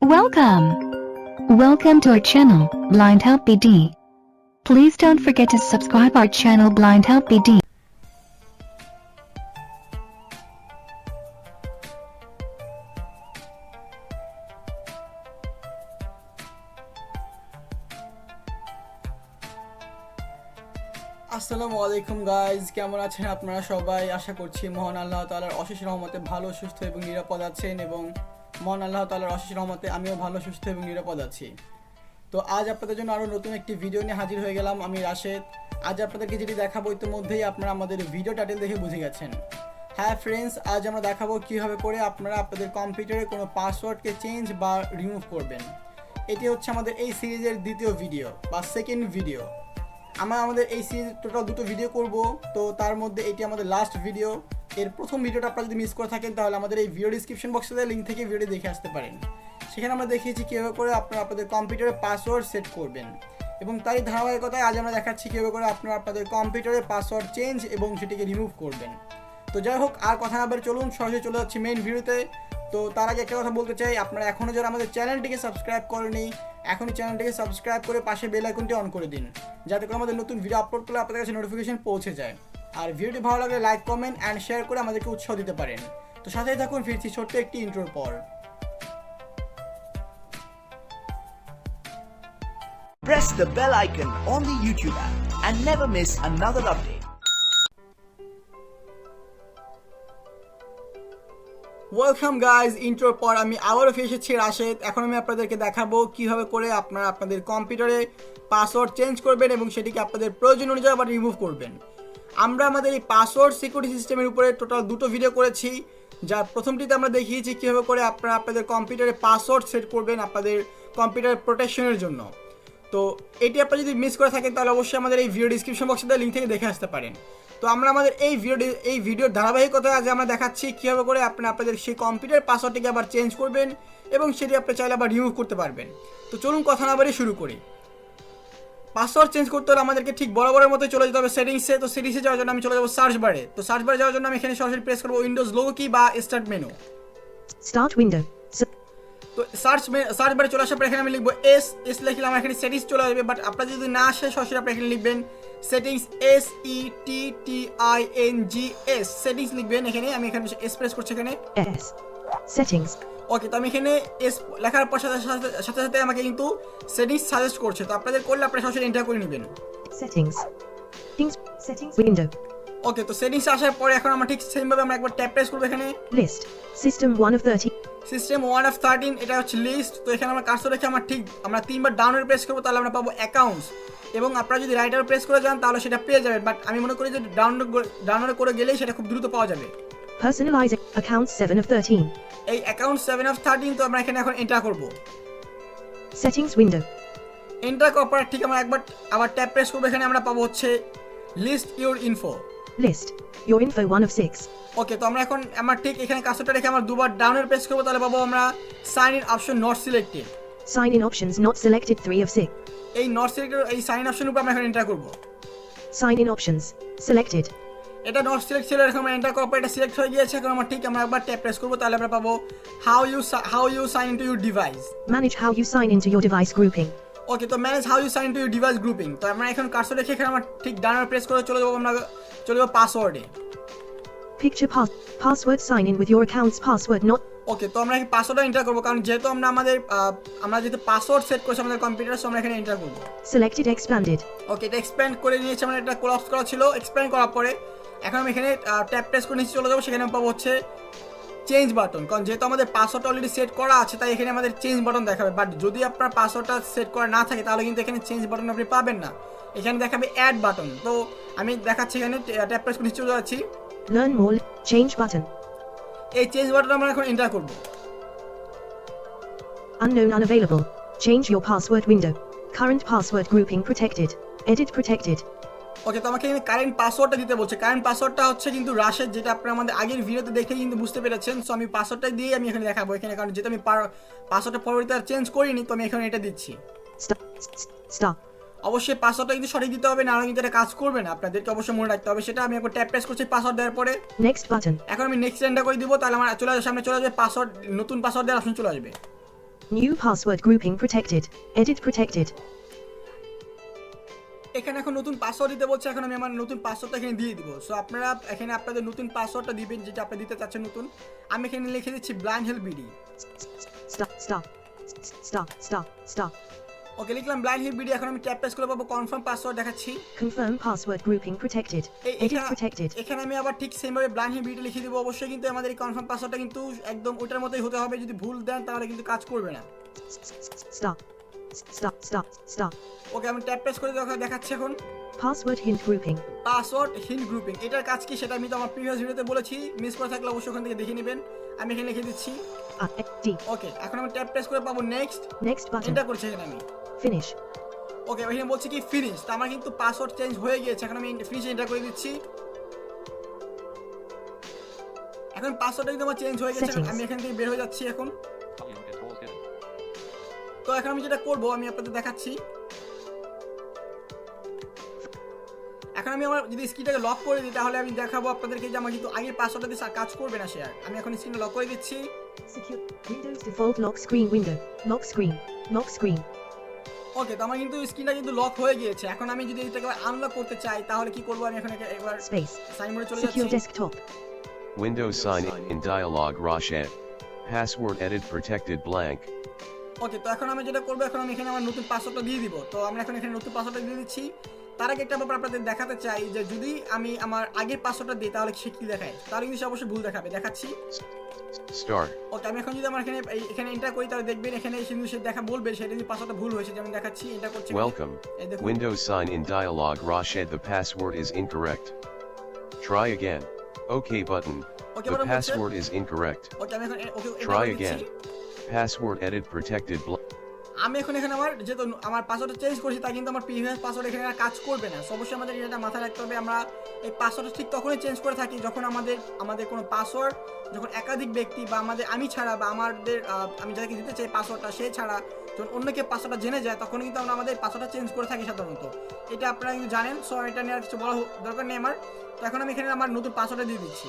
Welcome to our channel, Blind Help BD. Please don't forget to subscribe our channel Blind Help BD. আসসালামু আলাইকুম guys, কেমন আছেন আপনারা সবাই? আশা করছি মহান আল্লাহ তাআলার অশেষ রহমতে ভালো, সুস্থ এবং নিরাপদ আছেন এবং মহান আল্লাহ তাআলার অশেষ রহমতে আমিও ভালো, সুস্থ এবং নিরাপদ আছি। তো আজ আপনাদের জন্য আরও নতুন একটি ভিডিও নিয়ে হাজির হয়ে গেলাম। আমি রাশেদ। আজ আপনাদেরকে যেটি দেখাবো ইতিমধ্যেই আপনারা আমাদের ভিডিও টাইটেল দেখে বুঝে গেছেন। হ্যাঁ ফ্রেন্ডস, আজ আমরা দেখাবো কীভাবে করে আপনারা আপনাদের কম্পিউটারে কোনো পাসওয়ার্ডকে চেঞ্জ বা রিমুভ করবেন। এটি হচ্ছে আমাদের এই সিরিজের দ্বিতীয় ভিডিও বা সেকেন্ড ভিডিও। আমাদের এই সিরিজ টোটাল দুটো ভিডিও করব, তো তার মধ্যে এটি আমাদের লাস্ট ভিডিও। এর প্রথম ভিডিওটা আপনারা যদি মিস করে থাকেন তাহলে আমাদের এই ভিডিও ডিসক্রিপশন বক্সে লিঙ্ক থেকে ভিডিও দেখে আসতে পারেন। সেখানে আমরা দেখিয়েছি কীভাবে করে আপনারা আপনাদের কম্পিউটারে পাসওয়ার্ড সেট করবেন এবং তারই ধারাবাহিকতায় আজ আমরা দেখাচ্ছি কীভাবে করে আপনারা আপনাদের কম্পিউটারে পাসওয়ার্ড চেঞ্জ এবং সেটিকে রিমুভ করবেন। তো যাই হোক, আর কথা না বলে চলুন সরাসরি চলে যাচ্ছি মেইন ভিডিওতে। তো তার আগে একটা কথা বলতে চাই, আপনারা এখনও যারা আমাদের চ্যানেলটিকে সাবস্ক্রাইব করেনি, এখনই চ্যানেলটিকে সাবস্ক্রাইব করে পাশে বেল আইকনটি অন করে দিন, যাতে করে আমাদের নতুন ভিডিও আপলোড করলে আপনাদের কাছে নোটিফিকেশন পৌঁছে যায়। আর ভিডিওটি ভালো লাগলে লাইক, কমেন্ট অ্যান্ড শেয়ার করে আমাদেরকে উৎসাহ দিতে পারেন। তো সাথেই থাকুন, ফিরছি ছোট্ট একটি ইন্ট্রোর পর। Press the bell icon on the YouTube app and never miss another update. Welcome guys, ইন্ট্রোর পর আমি আবারও ফিরে এসেছি রাশেদ। এখন আমি আপনাদেরকে দেখাবো কীভাবে করে আপনারা আপনাদের কম্পিউটারে পাসওয়ার্ড চেঞ্জ করবেন এবং সেটিকে আপনাদের প্রয়োজন অনুযায়ী আবার রিমুভ করবেন। আমরা আমাদের এই পাসওয়ার্ড সিকিউরিটি সিস্টেমের উপরে টোটাল দুটো ভিডিও করেছি, যার প্রথমটিতে আমরা দেখিয়েছি কীভাবে করে আপনারা আপনাদের কম্পিউটারে পাসওয়ার্ড সেট করবেন আপনাদের কম্পিউটার প্রোটেকশনের জন্য। তো এটি আপনারা যদি মিস করে থাকেন তাহলে অবশ্যই আমাদের এই ভিডিও ডিসক্রিপশন বক্সে লিঙ্ক থেকে দেখে আসতে পারেন। তো আমরা আমাদের এই ভিডিওর ধারাবাহিকতায় আজ আমরা দেখাচ্ছি কীভাবে করে আপনারা আপনাদের সেই কম্পিউটার পাসওয়ার্ডটিকে আবার চেঞ্জ করবেন এবং সেটি আপনি চাইলে আবার রিমুভ করতে পারবেন। তো চলুন কথা না বাড়িয়ে শুরু করি। পাসওয়ার্ড চেঞ্জ করতে হলে আমাদেরকে ঠিক বরাবরের মতো চলে যেতে হবে সেটিংসে। তো সেটিংসে যাওয়ার জন্য আমি চলে যাবো সার্চ বারে। তো সার্চ বারে যাওয়ার জন্য আমি এখানে সরাসরি প্রেস করবো উইন্ডোজ লোগো কি বা স্টার্ট উইন্ডো। তো সার্চ বারে চলে আসার পর এখানে আমি লিখবো এস লিখলে আমার এখানে সেটিংস চলে আসবে। বাট আপনার যদি না আসে সরাসরি আপনি এখানে লিখবেন সেটিংস, SETTINGS সেটিংস লিখবেন। এখানে আমি এখানে এস প্রেস করছি, এখানে সেটিংস। ওকে, তো আমি এখানে এস লেখার পর সাথে সাথে আমাকে কিন্তু সেটিংস সাজেস্ট করছে। তো আপনাদের করলে আপনারা সরাসরি এন্টার করে নেবেন সেটিংস উইন্ডো। ওকে, তো সেটিংস আসার পরে এখন আমরা ঠিক সেম ভাবে আমরা একবার ট্যাপ প্রেস করব। এখানে লিস্ট সিস্টেম 1 অফ 13 এটা হচ্ছে লিস্ট। তো এখানে আমরা কার্সর রেখে আমরা তিনবার ডাউনের প্রেস করব, তাহলে আমরা পাবো অ্যাকাউন্টস। এবং আপনারা যদি রাইটার প্রেস করে যান তাহলে সেটা পেয়ে যাবেন, বাট আমি মনে করি যে ডাউনলোড করে গেলেই সেটা খুব দ্রুত পাওয়া যাবে। পার্সোনালাইজ অ্যাকাউন্ট 7 অফ 13, এই অ্যাকাউন্ট 7 অফ 13 তো আমরা এখানে এখন এন্টার করব সেটিংস উইন্ডো। এন্টার করার পর ঠিক আমরা একবার আবার ট্যাপ প্রেস করব। এখানে আমরা পাবো হচ্ছে লিস্ট ইওর ইনফো 1 of 6। ওকে, তো আমরা এখন ঠিক এখানে কার্সরটা রেখে আমরা দুবার ডাউনের প্রেস করব, তাহলে পাবো আমরা sign in option not selected, sign in options not selected 3 of 6। এই নট সিলেক্টেড এই সাইন অপশনের উপর আমরা এখন এন্টার করব সাইন ইন অপশনস সিলেক্টেড। এটা নট সিলেক্ট ছিল, এখন আমরা এন্টার করার পর এটা সিলেক্ট হয়ে গিয়েছে। এখন আমরা একবার ট্যাপ প্রেস করব, তাহলে আমরা পাবো how you sign into your device, manage how you sign into your device grouping. Okay, তো manage how you sign into your device grouping. তো আমরা এখন কার্সর রেখে এখানে আমরা ঠিক ডাউনের প্রেস করে চলে যাব পাসওয়ার্ডে। Picture password sign in with your account's password not। ওকে, তো আমরা এই পাসওয়ার্ডটা এন্টার করব, কারণ যেহেতু আমরা যেহেতু পাসওয়ার্ড সেট করেছি আমাদের কম্পিউটারে, সো আমরা এখানে এন্টার করব সিলেক্টেড এক্সপ্যান্ডেড। ওকে, এটা এক্সপ্যান্ড করে নিয়েছি আমরা, এটা ক্লোজ করা ছিল। এক্সপ্যান্ড করার পরে এখন আমি এখানে ট্যাপ প্রেস করে নিচে চলে যাব। সেখানে পাবো হচ্ছে চেঞ্জ বাটন, কারণ যেহেতু আমাদের পাসওয়ার্ড অলরেডি সেট করা আছে তাই এখানে আমাদের চেঞ্জ বাটন দেখাবে। বাট যদি আপনার পাসওয়ার্ডটা সেট করা না থাকে তাহলে কিন্তু এখানে চেঞ্জ বাটন আপনি পাবেন না, এখানে দেখাবে অ্যাড বাটন। তো আমি দেখাচ্ছি এখানে ট্যাপ প্রেস করে নিচে চলে যাচ্ছি, লার্ন মোর চেঞ্জ বাটন। এই চেঞ্জ বাটন আমরা এখন এন্টার করব unknown unavailable, change your password window, current password grouping protected, edit protected। ওকে, তো আমাকে এখানে কারেন্ট পাসওয়ার্ডটা দিতে বলছে। কারেন্ট পাসওয়ার্ডটা হচ্ছে কিন্তু রাশেদ, যেটা আপনারা আমাদের আগের ভিডিওতে দেখে কিন্তু বুঝতে পেরেছেন। সো আমি পাসওয়ার্ডটা দিয়ে আমি এখানে দেখাবো এখানে, কারণ যেহেতু আমি পাসওয়ার্ডটা পরবর্তীতে আর চেঞ্জ করিনি, তো আমি এখানে এটা দিচ্ছি। অবশ্যই পাসওয়ার্ডটা কিন্তু সঠিক দিতে হবে, না হলে কিন্তু এটা কাজ করবে না, আপনাদেরকে অবশ্যই মনে রাখতে হবে সেটা। আমি একবার ট্যাপ প্রেস করছি পাসওয়ার্ড দেওয়ার পরে নেক্সট বাটন। এখন আমি নেক্সট এন্টার করে দিব, তাহলে আমার সামনে চলে আসবে পাসওয়ার্ড, নতুন পাসওয়ার্ড দেওয়ার অপশন চলে আসবে। New password grouping protected. Edit protected. এখানে এখন নতুন পাসওয়ার্ড দিতে বলছে, এখন আমি আমার নতুন পাসওয়ার্ডটা এখানে দিয়ে দিব। সো আপনারা এখানে আপনাদের নতুন পাসওয়ার্ডটা দিবেন যেটা আপনি দিতে চাচ্ছেন নতুন। আমি এখানে লিখে দিচ্ছি ব্লাইন্ড হেল্প বিডি। Stop. ওকে, লিখলাম ব্লাইন্ড হেল্প বিডি। এখন আমি ট্যাপ প্রেস করে পাবো কনফার্ম পাসওয়ার্ড দেখাচ্ছি। Confirm password grouping protected. Edit protected. এখানে আমি আবার ঠিক সেম ভাবে ব্লাইন্ড হেল্প বিডি লিখে দিব। অবশ্যই কিন্তু আমাদের এই কনফার্ম পাসওয়ার্ডটা কিন্তু একদম ওটার মতোই হতে হবে। যদি ভুল দেন তাহলে কিন্তু কাজ করবে না। Stop. ওকে, আমি ট্যাপ প্রেস করে দেখাচ্ছি এখন Password hint grouping. Password hint grouping. এটার কাজ কি সেটা আমি তো আমার প্রিভিয়াস ভিডিওতে বলেছি, মিস করে থাকলে অবশ্যই ওখান থেকে দেখে নেবেন। আমি এখানে লিখে দিচ্ছি। ওকে, এখন আমি ট্যাপ প্রেস করে পাবো নেক্সট button. এটা করছি এখানে আমি Finish. ওকে, এখানে বলছি কি ফিনিশ। তো আমার কিন্তু পাসওয়ার্ড চেঞ্জ হয়ে গিয়েছে। এখন আমি ফিনিশ এন্টার করে দিচ্ছি। এখন পাসওয়ার্ডটা কিন্তু আমার চেঞ্জ হয়ে গেছে। আমি এখান থেকে বের হয়ে যাচ্ছি এখন। তো এখন আমি যেটা করব আমি আপনাদের দেখাচ্ছি। এখন আমি আমার যদি স্ক্রিনটাকে লক করে দিই তাহলে আমি দেখাবো আপনাদেরকে যে আমার কিন্তু আগের পাসওয়ার্ডটা দিয়ে কাজ করবে না শেয়ার। আমি এখন স্ক্রিনটা লক করে দিচ্ছি। Secure Windows default lock screen window. Lock screen. ওকে, তো আমার কিন্তু স্ক্রিনটা কিন্তু লক হয়ে গিয়েছে। এখন আমি যদি এটাকে আনলক করতে চাই তাহলে কি করব? আমি এখন একবার Space. সাইন মোডে চলে Secure যাচ্ছি। desktop. Windows sign in dialog Roshet. Password edit protected blank. ওকে, তো এখন আমি যেটা করব এখন আমি এখানে আমার নতুন পাসওয়ার্ডটা দিয়ে দিব। তো আমরা এখন এখানে নতুন পাসওয়ার্ডটা দিয়ে দিচ্ছি। তার আগে একটা ব্যাপার আপনাদের দেখাতে চাই যে যদি আমি আমার আগের পাসওয়ার্ডটা দিই তাহলে সে কি দেখায়, তার ইংলিশে অবশ্যই ভুল দেখাবে। দেখাচ্ছি। Start. ওকে, আমি এখন যদি আমার এখানে এন্টার করি তাহলে দেখবেন এখানে সে দেখা বলবে সেটা যদি পাসওয়ার্ডটা ভুল হয়েছে। যেমন দেখাচ্ছি, এন্টার করছি। Welcome. Windows sign in dialog Roshet. The password is incorrect. Try again. OK button. The password is incorrect. ওকে, আমি এখন ওকে Try again. Password edit protected blank. আমি এখন এখানে আমার যেহেতু আমার পাসওয়ার্ডটা চেঞ্জ করেছি তাই কিন্তু আমার প্রিভিয়াস পাসওয়ার্ড এখানে আর কাজ করবে না। সো অবশ্যই আমাদের এটা মাথায় রাখতে হবে। আমরা এই পাসওয়ার্ডটা ঠিক তখনই চেঞ্জ করে থাকি যখন আমাদের কোনো পাসওয়ার্ড যখন একাধিক ব্যক্তি বা আমি ছাড়া বা আমি যাদেরকে দিতে চাই পাসওয়ার্ডটা সে ছাড়া যখন অন্য কেউ পাসওয়ার্ডটা জেনে যায় তখন কিন্তু আমরা আমাদের পাসওয়ার্ডটা চেঞ্জ করে থাকি সাধারণত। এটা আপনারা কিন্তু জানেন। সো এটা নিয়ে আর কিছু বলা দরকার নেই আমার। তো এখন আমি এখানে আমার নতুন পাসওয়ার্ডটা দিয়ে দিচ্ছি।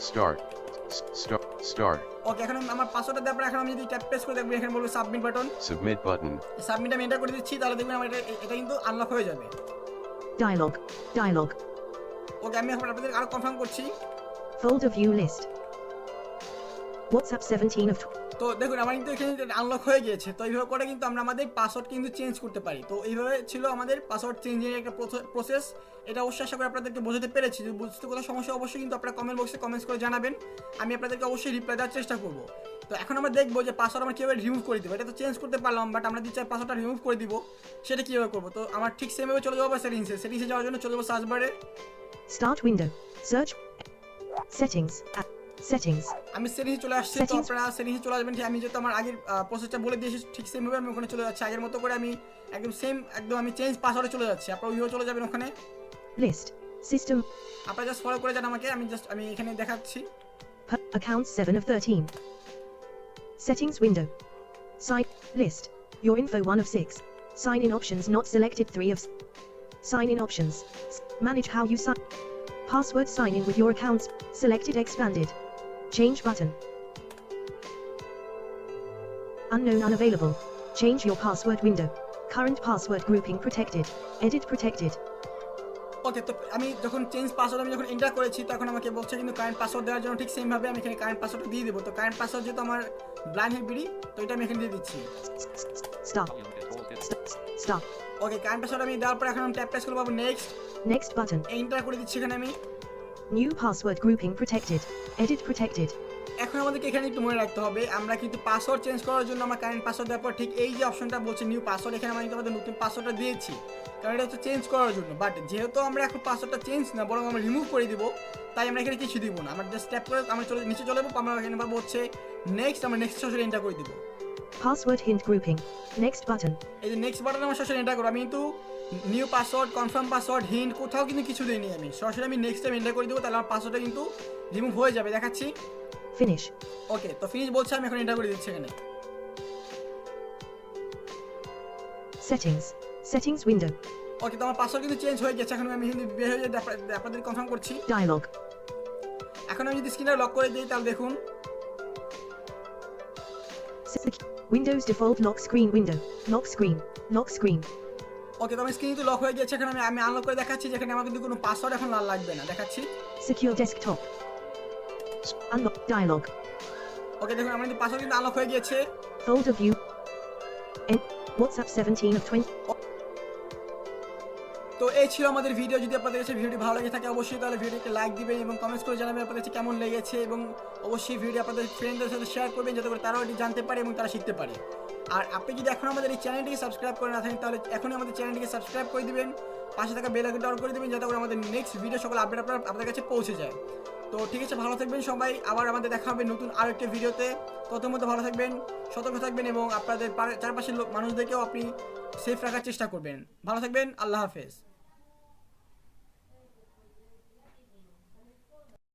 Start. ওকে, এখন আমার পাসওয়ার্ডটা দেওয়ার পর এখন আমি যদি ট্যাপ প্রেস করে দেখব এখানে বলবে submit button. Submit button. Submit আমি এন্টার করে দিচ্ছি তাহলে দেখবেন আমার এটা কিন্তু আনলক হয়ে যাবে। Dialog. ওকে, আমি এখন আপনাদের আরো কনফার্ম করছি। Folder view list. WhatsApp 17 of তো দেখুন আমার কিন্তু এখানে আনলক হয়ে গিয়েছে। তো এইভাবে করে কিন্তু আমরা আমাদের পাসওয়ার্ড কিন্তু চেঞ্জ করতে পারি। তো এইভাবে ছিল আমাদের পাসওয়ার্ড চেঞ্জের একটা প্রসেস। এটা অবশ্যই আশা করি আপনাদেরকে বোঝাতে পেরেছি। যদি বুঝতে কোনো সমস্যা অবশ্যই কিন্তু আপনারা কমেন্ট বক্সে কমেন্টস করে জানাবেন। আমি আপনাদেরকে অবশ্যই রিপ্লাই দেওয়ার চেষ্টা করব। তো এখন আমরা দেখবো যে পাসওয়ার্ড আমরা কীভাবে রিমুভ করে দিব। এটা তো চেঞ্জ করতে পারলাম, বাট আমরা যদি চাই পাসওয়ার্ডটা রিমুভ করে দিব সেটা কীভাবে করবো। তো আমার ঠিক সেমভাবে চলে যাবো সেটিংসে যাওয়ার জন্য চলে যাবো সার্চ বারে। Start window. Search. Settings. আমি সেটিংসে চলে আসছি। তো আপনারা সেটিংসে চলে আসবেন। ঠিক আমি যেহেতু আমার আগের প্রসেসটা বলে দিয়েছি ঠিক সেমভাবে আমি ওখানে চলে যাচ্ছি। আগের মতো করে আমি একদম আমি চেঞ্জ পাসওয়ার্ডে চলে যাচ্ছি। আপনারা ওইভাবে চলে যাবেন ওখানে। List. System. আপনারা জাস্ট ফলো করে যান আমাকে। আমি এখানে দেখাচ্ছি। Accounts 7 of 13. Settings window. Sign list. Your info 1 of 6. Sign in options not selected 3 of. Sign in options. Manage how you sign. Password sign in with your accounts. Selected expanded. Change button. Unknown unavailable. Change your password window. Current password grouping protected. Edit protected. ওকে, তো আমি যখন change password আমি যখন enter করেছি তখন আমাকে বলছে কিন্তু কারেন্ট পাসওয়ার্ড দেওয়ার জন্য ঠিক সেম ভাবে আমি এখানে কারেন্ট পাসওয়ার্ডটা দিয়ে দেবো। তো কারেন্ট পাসওয়ার্ড যেহেতু আমার ব্লাইন্ড হেল্প বিডি তো এটা আমি এখানে দিয়ে দিচ্ছি। Stop. ওকে, কারেন্ট পাসওয়ার্ড আমি দেওয়ার পর এখন আমি ট্যাপ প্রেস করে পাবো Next button. এন্টার করে দিচ্ছি এখানে আমি। New password grouping protected. Edit protected. এখন আমাদেরকে এখানে একটু মনে রাখতে হবে আমরা কিন্তু পাসওয়ার্ড চেঞ্জ করার জন্য আমার কারেন্ট পাসওয়ার্ড দেওয়ার পর ঠিক এই যে অপশনটা বলছে নিউ পাসওয়ার্ড এখানে আমি কিন্তু আমাদের নতুন পাসওয়ার্ডটা দিয়েছি কারণ এটা হচ্ছে চেঞ্জ করার জন্য। বাট যেহেতু আমরা এখন পাসওয়ার্ডটা চেঞ্জ না বরং আমরা রিমুভ করে দিব তাই আমরা এখানে কিছু দিব না। আমরা জাস্ট ট্যাপ করে আমরা নিচে চলে যাবো। আমরা এখানে পাবো হচ্ছে নেক্সট। আমরা নেক্সট সরাসরি এন্টার করে দিব। Password hint grouping. Next button. এই যে নেক্সট বাটন আমরা সরাসরি এন্টার করব। আমি কিন্তু new password confirm password hint কোথাও কিন্তু কিছু দিইনি। আমি সরাসরি আমি নেক্সট টাইম এন্টার করে দেবো তাহলে আমার পাসওয়ার্ডটা কিন্তু রিমুভ হয়ে যাবে। দেখাচ্ছি। Finish. ওকে, তো ফিনিশ বলছে আমি এখন এন্টার করে দিচ্ছি এখানে। Settings window. ওকে, তো আমার পাসওয়ার্ড কিন্তু চেঞ্জ হয়ে গেছে। এখন আমি বের হয়ে আপনাদের কনফার্ম করছি। Dialog. এখন আমি যদি স্ক্রিনটা লক করে দিই তাহলে দেখুন Windows default lock screen window. Lock screen. Lock screen. ওকে, তো আমার স্ক্রিন কিন্তু লক হয়ে গেছে। এখানে আমি আনলক করে দেখাচ্ছি, যেখানে আমার কিন্তু কোনো পাসওয়ার্ড এখন আর লাগবে না। দেখাচ্ছি। Secure desktop. Unlock dialog. ওকে, দেখুন আমার কিন্তু পাসওয়ার্ড কিন্তু আনলক হয়ে গিয়েছে। Folder view. WhatsApp 17 of 20. তো এই ছিল আমাদের ভিডিও। যদি আপনাদের কাছে ভিডিওটি ভালো লেগে থাকে অবশ্যই তাহলে ভিডিওকে লাইক দিবেন এবং কমেন্টস করে জানাবেন আপনাদের কাছে কেমন লেগেছে, এবং অবশ্যই ভিডিও আপনাদের ফ্রেন্ডদের সাথে শেয়ার করবেন যাতে করে তারাও এটি জানতে পারে এবং তারা শিখতে পারে। আর আপনি যদি এখন আমাদের এই চ্যানেলটিকে সাবস্ক্রাইব করে না থাকেন তাহলে এখনই আমাদের চ্যানেলটিকে সাবস্ক্রাইব করে দিবেন, পাশে থাকা বেল আইকনটা অন করে দিবেন যাতে করে আমাদের নেক্সট ভিডিও সকল আপডেট আপনাদের কাছে পৌঁছে যায়। তো ঠিক আছে, ভালো থাকবেন সবাই। আবার আমাদের দেখা হবে নতুন আরও একটা ভিডিওতে। ততক্ষণ মধ্যে ভালো থাকবেন, সতর্ক থাকবেন এবং আপনাদের চারপাশের মানুষদেরকেও আপনি সেফ রাখার চেষ্টা করবেন। ভালো থাকবেন, আল্লাহ হাফেজ।